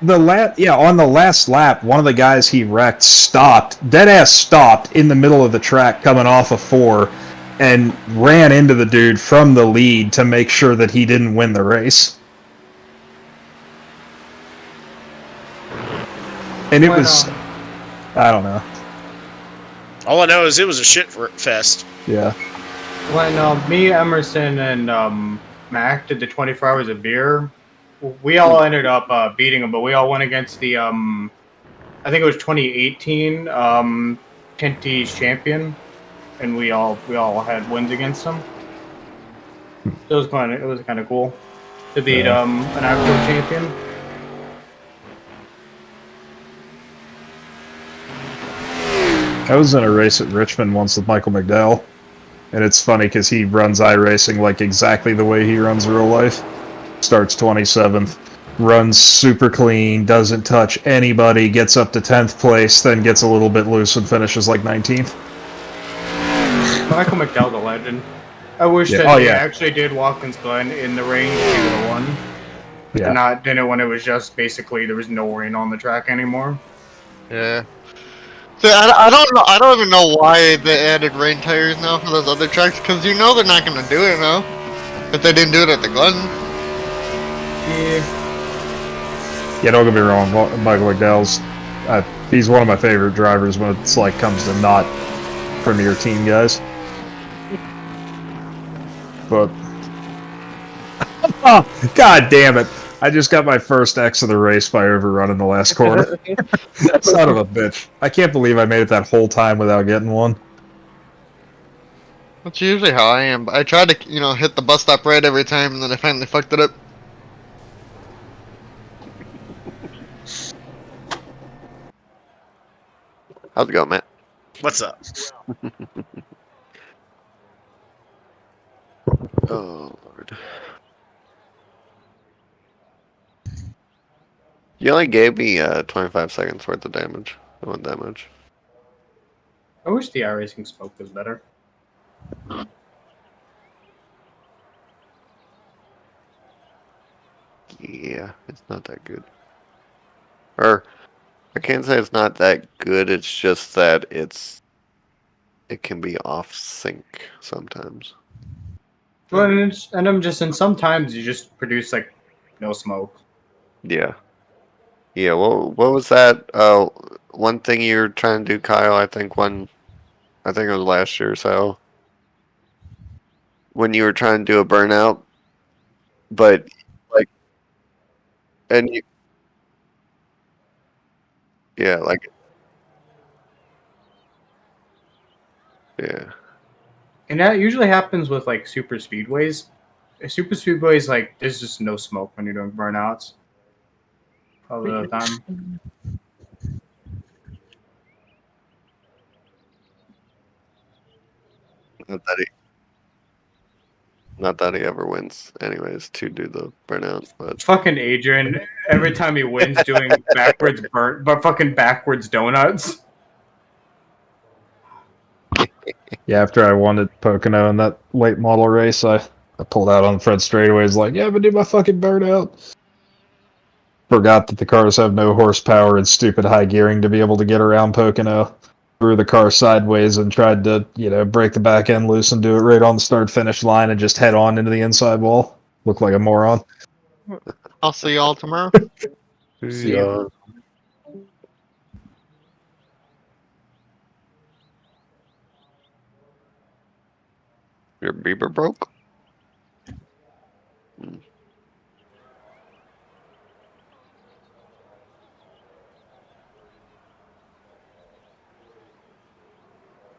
On the last lap, one of the guys he wrecked dead-ass stopped in the middle of the track coming off of 4, and ran into the dude from the lead to make sure that he didn't win the race. And it was... I don't know. All I know is it was a shit fest. Yeah. When me, Emerson, and Mac did the 24 hours of beer, we all ended up beating them, but we all went against the I think it was 2018 Kenty's champion, and we all had wins against them. It was kind of cool to beat an actual champion. I was in a race at Richmond once with Michael McDowell, and it's funny because he runs iRacing like exactly the way he runs real life. Starts 27th, runs super clean, doesn't touch anybody, gets up to 10th place, then gets a little bit loose and finishes like 19th. Michael McDowell's a legend. I wish that he actually did Watkins Glen in the rain. He would have won. Yeah. And didn't when it was just basically there was no rain on the track anymore. Yeah. See, I don't know. I don't even know why they added rain tires now for those other tracks, because you know they're not gonna do it now. If they didn't do it at the Glen. Yeah, don't get me wrong. Michael McDowell's, he's one of my favorite drivers when it's like comes to not premier team guys. But oh, god damn it! I just got my first X of the race by overrunning the last corner. Son of a bitch! I can't believe I made it that whole time without getting one. That's usually how I am, but I tried to, hit the bus stop right every time, and then I finally fucked it up. How's it going, Matt? What's up? Oh, Lord. You only gave me 25 seconds worth of damage. It wasn't that much. I wish the iRacing smoke was better. Yeah, it's not that good. Or, I can't say it's not that good, it's just that it can be off sync sometimes. Well, and I'm just, and sometimes you just produce like no smoke. Yeah. Yeah, what was that one thing you were trying to do, Kyle? I think it was last year or so. When you were trying to do a burnout, but like and you yeah, like yeah. And that usually happens with like super speedways. Super speedways, like there's just no smoke when you're doing burnouts. All the time. Not that Not that he ever wins, anyways, to do the burnout, but Fucking Adrian, every time he wins doing fucking backwards donuts. Yeah, after I won at Pocono in that late model race, I pulled out on the front straightaways like, yeah, but do my fucking burnout. Forgot that the cars have no horsepower and stupid high gearing to be able to get around Pocono. Threw the car sideways and tried to, break the back end loose and do it right on the start-finish line and just head on into the inside wall. Looked like a moron. I'll see y'all tomorrow. See you. Your beaver broke?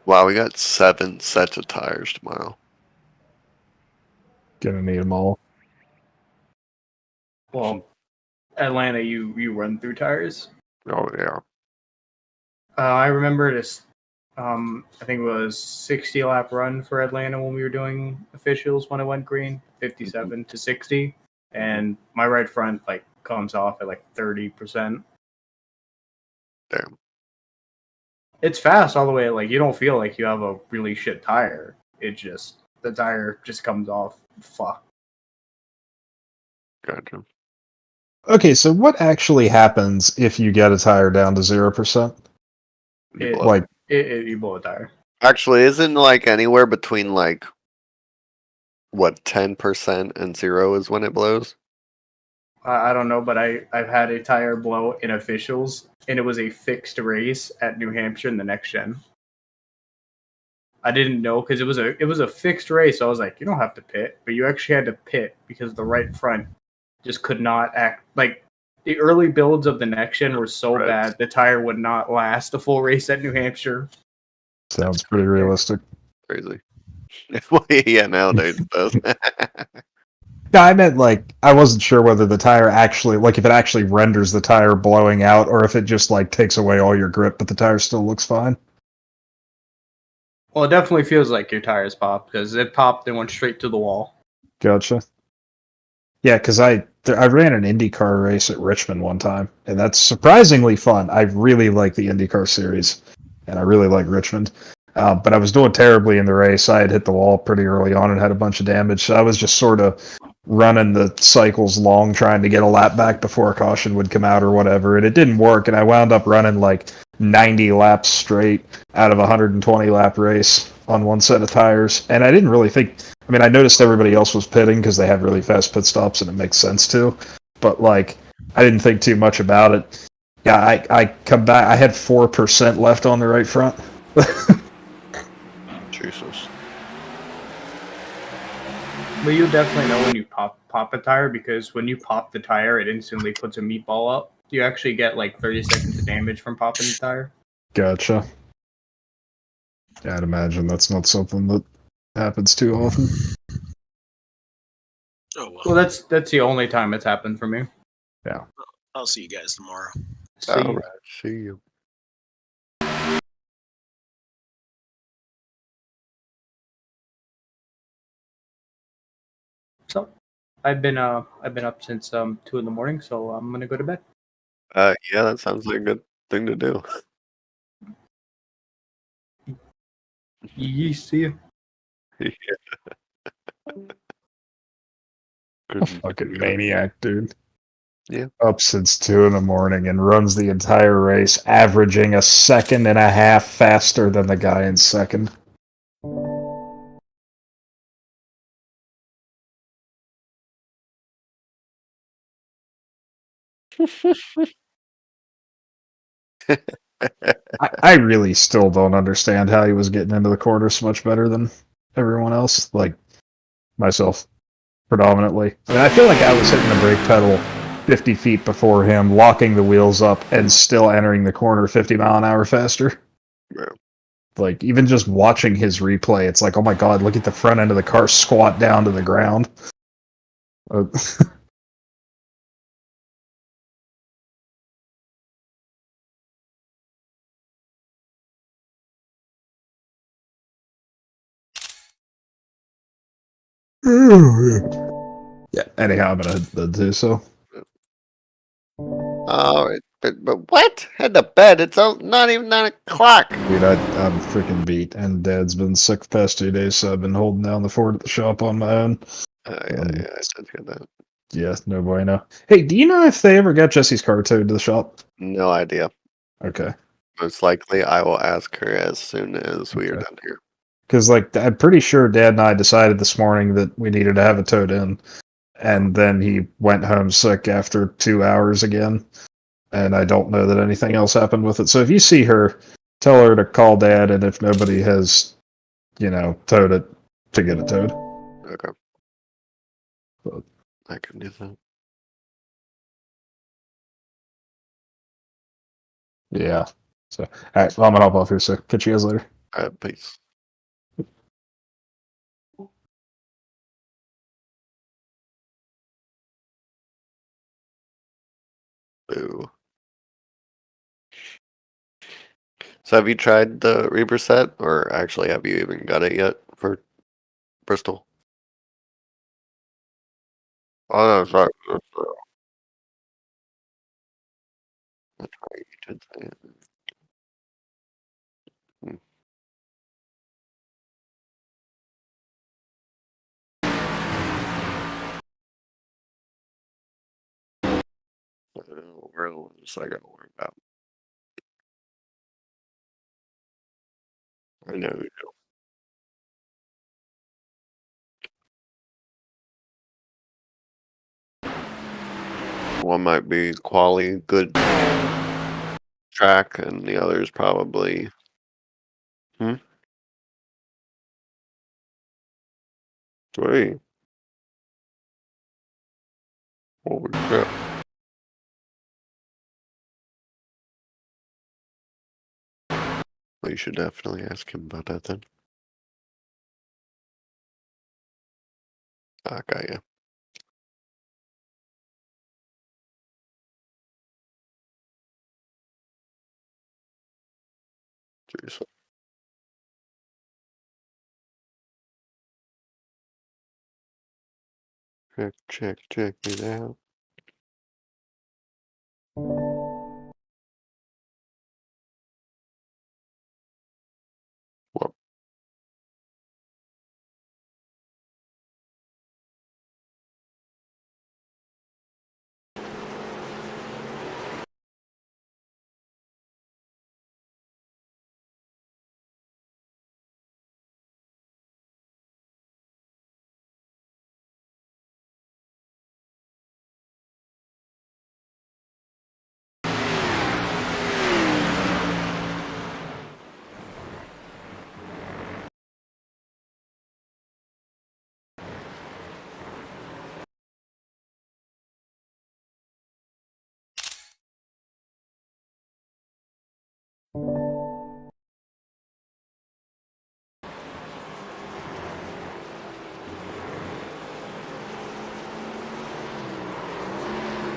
Wow, we got 7 sets of tires tomorrow. Gonna need them all. Well, Atlanta, you run through tires. Oh, yeah. I remember this. I think it was 60 lap run for Atlanta when we were doing officials when it went green, 57 to 60, and my right front like comes off at like 30%. Damn. It's fast all the way. Like you don't feel like you have a really shit tire. The tire just comes off. Fuck. Gotcha. Okay, so what actually happens if you get a tire down to 0%? You blow. Like, You blow a tire. Actually, isn't like anywhere between like what 10% and 0 is when it blows? I don't know, but I've had a tire blow in officials, and it was a fixed race at New Hampshire in the next gen. I didn't know because it was a fixed race. So I was like, you don't have to pit, but you actually had to pit because the right front just could not act. Like the early builds of the next gen were so Right. bad, the tire would not last the full race at New Hampshire. sounds pretty realistic. Crazy. Well, yeah, nowadays it does. No, I meant like I wasn't sure whether the tire actually, like if it actually renders the tire blowing out, or if it just like takes away all your grip, but the tire still looks fine. Well, it definitely feels like your tires popped because it popped and went straight to the wall. Gotcha. Yeah, because I ran an IndyCar race at Richmond one time, and that's surprisingly fun. I really like the IndyCar series, and I really like Richmond. But I was doing terribly in the race. I had hit the wall pretty early on and had a bunch of damage, so I was just sort of running the cycles long, trying to get a lap back before a caution would come out or whatever, and it didn't work, and I wound up running like 90 laps straight out of a 120 lap race on one set of tires, and I didn't really think. I mean, I noticed everybody else was pitting because they had really fast pit stops, and it makes sense to. But like, I didn't think too much about it. Yeah, I come back. I had 4% left on the right front. Jesus. But you definitely know when you pop a tire because when you pop the tire, it instantly puts a meatball up. You actually get like 30 seconds of damage from popping the tire. Gotcha. Yeah, I'd imagine that's not something that happens too often. Oh well. Well, that's the only time it's happened for me. I'll see you guys tomorrow. See, All right. See you. so I've been up since 2 in the morning, so I'm gonna go to bed. Yeah, that sounds like a good thing to do. See you. Yeah. A fucking maniac, dude. Yeah. Up since 2 in the morning and runs the entire race, averaging a second and a half faster than the guy in second. I really still don't understand how he was getting into the corner so much better than everyone else, like myself, predominantly. I mean, I feel like I was hitting the brake pedal 50 feet before him, locking the wheels up, and still entering the corner 50 mile an hour faster. Yeah. Like, even just watching his replay, it's like, oh my god, look at the front end of the car squat down to the ground. Yeah. Anyhow, I'm gonna head to bed too. So Oh, but what? Head to bed. It's not even 9 o'clock. dude, I'm freaking beat, and Dad's been sick the past 2 days, so I've been holding down the fort at the shop on my own. Yeah, I did hear that. Yeah, no bueno. Hey, do you know if they ever got Jesse's car towed to the shop? No idea. Okay. Most likely, I will ask her as soon as we are Okay. done here. Because, like, I'm pretty sure Dad and I decided this morning that we needed to have it towed in, and then he went home sick after 2 hours again, and I don't know that anything else happened with it. So if you see her, tell her to call Dad, and if nobody has, towed it, to get it towed. Okay. But- I can do that. Yeah. So, all right, well, I'm gonna hop off here, so catch you guys later. Peace. Boo. So have you tried the Reaper set, or actually have you even got it yet for Bristol? Oh no, sorry. That's right, you did say it. Hmm. We're the ones I gotta worry about. I know you do. One might be quality, good track, and the other is probably. Sweet. Holy crap. Well, you should definitely ask him about that then. I got you. Seriously. Check it out. Well,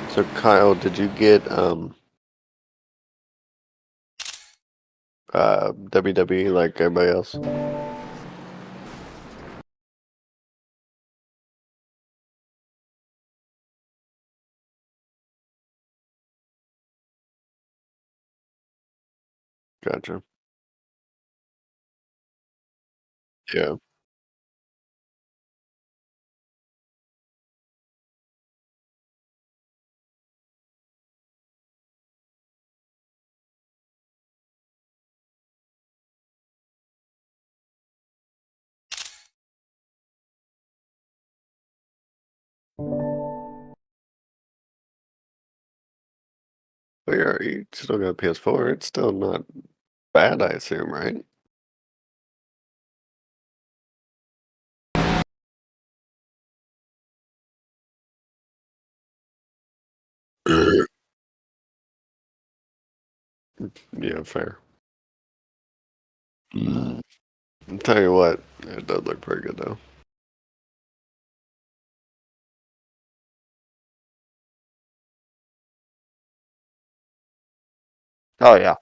so Kyle, did you get WWE like everybody else? Gotcha. Yeah. Well, you still got a PS4. It's still not bad, I assume, right? Yeah, fair. I'll tell you what, it does look pretty good though. Oh yeah.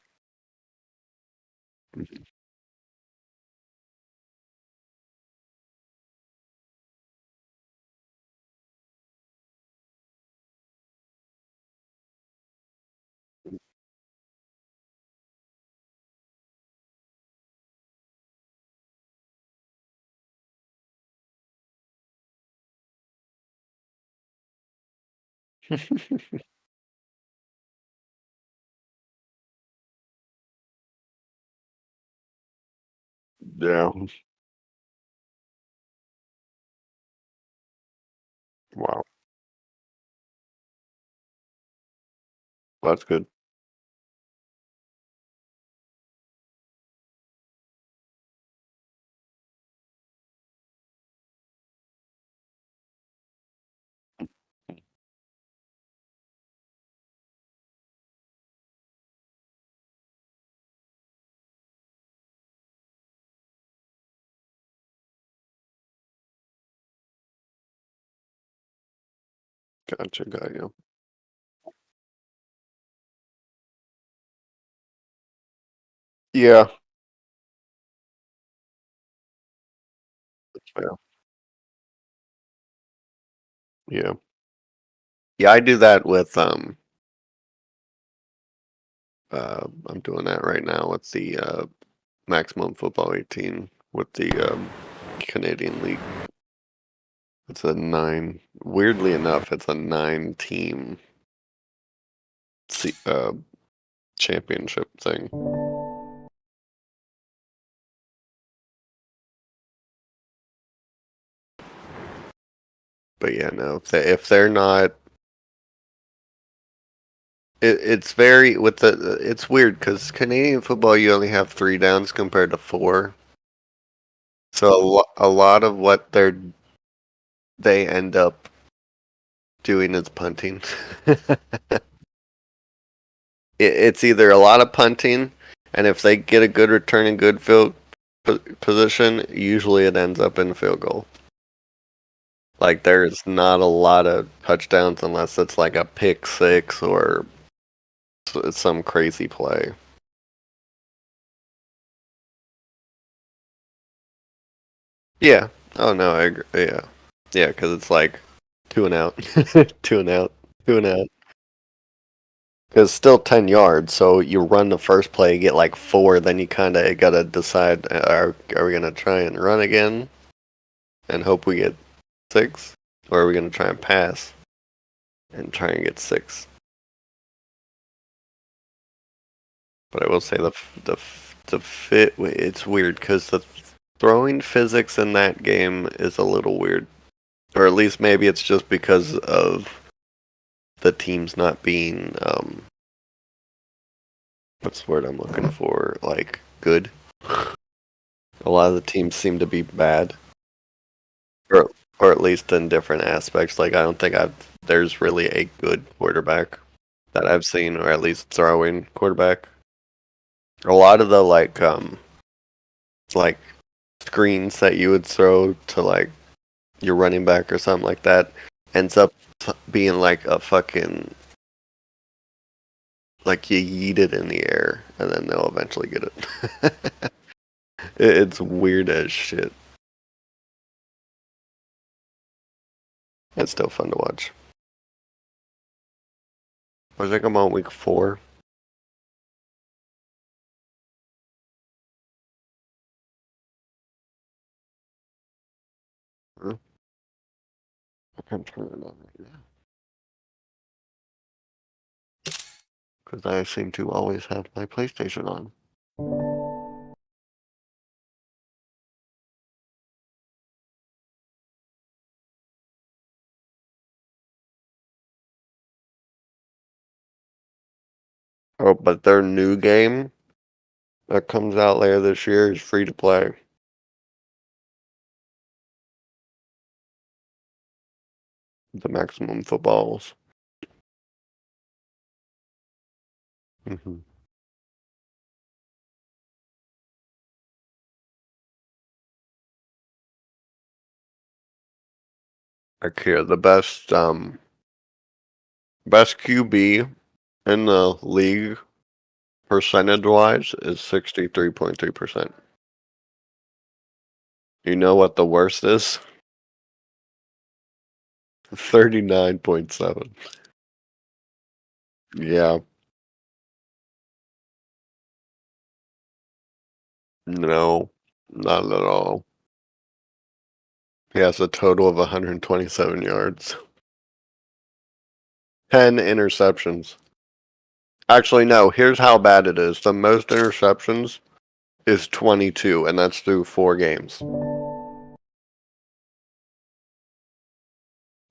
Yeah. Wow. That's good. Gotcha. Got you. Yeah. Yeah. Yeah. Yeah. I do that with I'm doing that right now with the Maximum Football 18 with the Canadian League. It's a 9. Weirdly enough, it's a 9-team championship thing. But yeah, no, if they're not, it's very with the it's weird because Canadian football you only have 3 downs compared to 4. So a lot of what they end up doing is punting. It's either a lot of punting, and if they get a good return and good field position, usually it ends up in field goal. Like there's not a lot of touchdowns unless it's like a pick six or some crazy play. Yeah. Oh no, I agree. Yeah. Yeah, because it's like 2 and out, 2 and out, 2 and out. Because still 10 yards, so you run the first play, you get like 4, then you kind of got to decide, are we going to try and run again and hope we get 6? Or are we going to try and pass and try and get 6? But I will say the fit, it's weird because the throwing physics in that game is a little weird. Or at least maybe it's just because of the teams not being, what's the word I'm looking for? Like, good. A lot of the teams seem to be bad. Or at least in different aspects. Like, I don't think there's really a good quarterback that I've seen, or at least throwing quarterback. A lot of the, like screens that you would throw to, like, your running back or something like that ends up being like a fucking, like you yeet it in the air and then they'll eventually get it. It's weird as shit. It's still fun to watch. I think I'm on week 4. Huh? I can turn it on right now. Because I seem to always have my PlayStation on. Oh, but their new game that comes out later this year is free to play. The Maximum Footballs. Mm-hmm. Like here, the best QB in the league percentage wise is 63.3%. You know what the worst is? 39.7. Yeah. No, not at all. He has a total of 127 yards. 10 interceptions. Actually, no. Here's how bad it is. The most interceptions is 22, and that's through 4 games.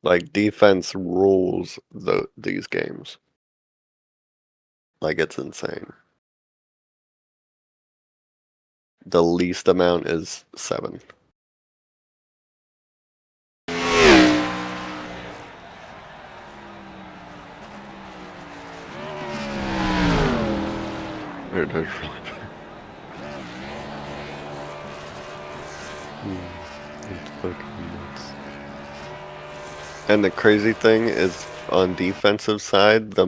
Like, defense rules these games. Like, it's insane. The least amount is 7. It is really bad. It's fucking nuts. And the crazy thing is, on defensive side, the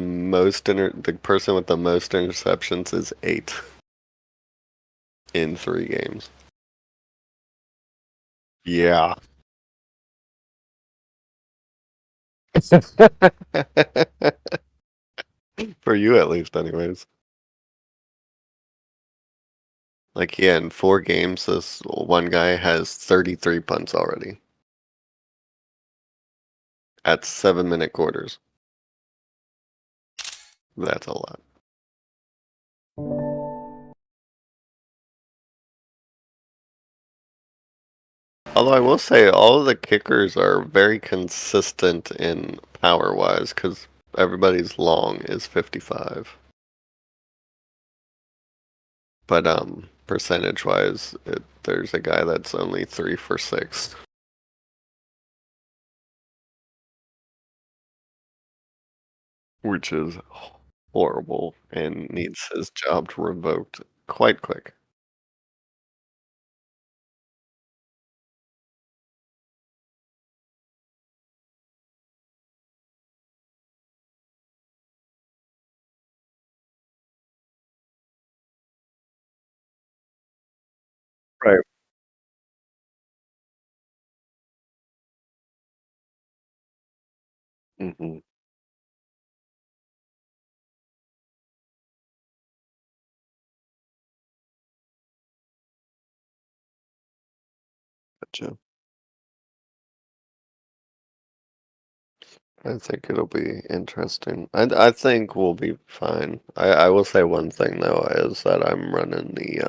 person with the most interceptions is 8 in 3 games. Yeah. For you, at least, anyways. Like, yeah, in 4 games, this one guy has 33 punts already. At 7-minute quarters. That's a lot. Although I will say, all of the kickers are very consistent in power-wise, because everybody's long is 55. But percentage-wise, there's a guy that's only 3 for 6. Which is horrible and needs his job revoked quite quick. Right. Mm-hmm. Gotcha. I think it'll be interesting. I think we'll be fine. I will say one thing though is that I'm running the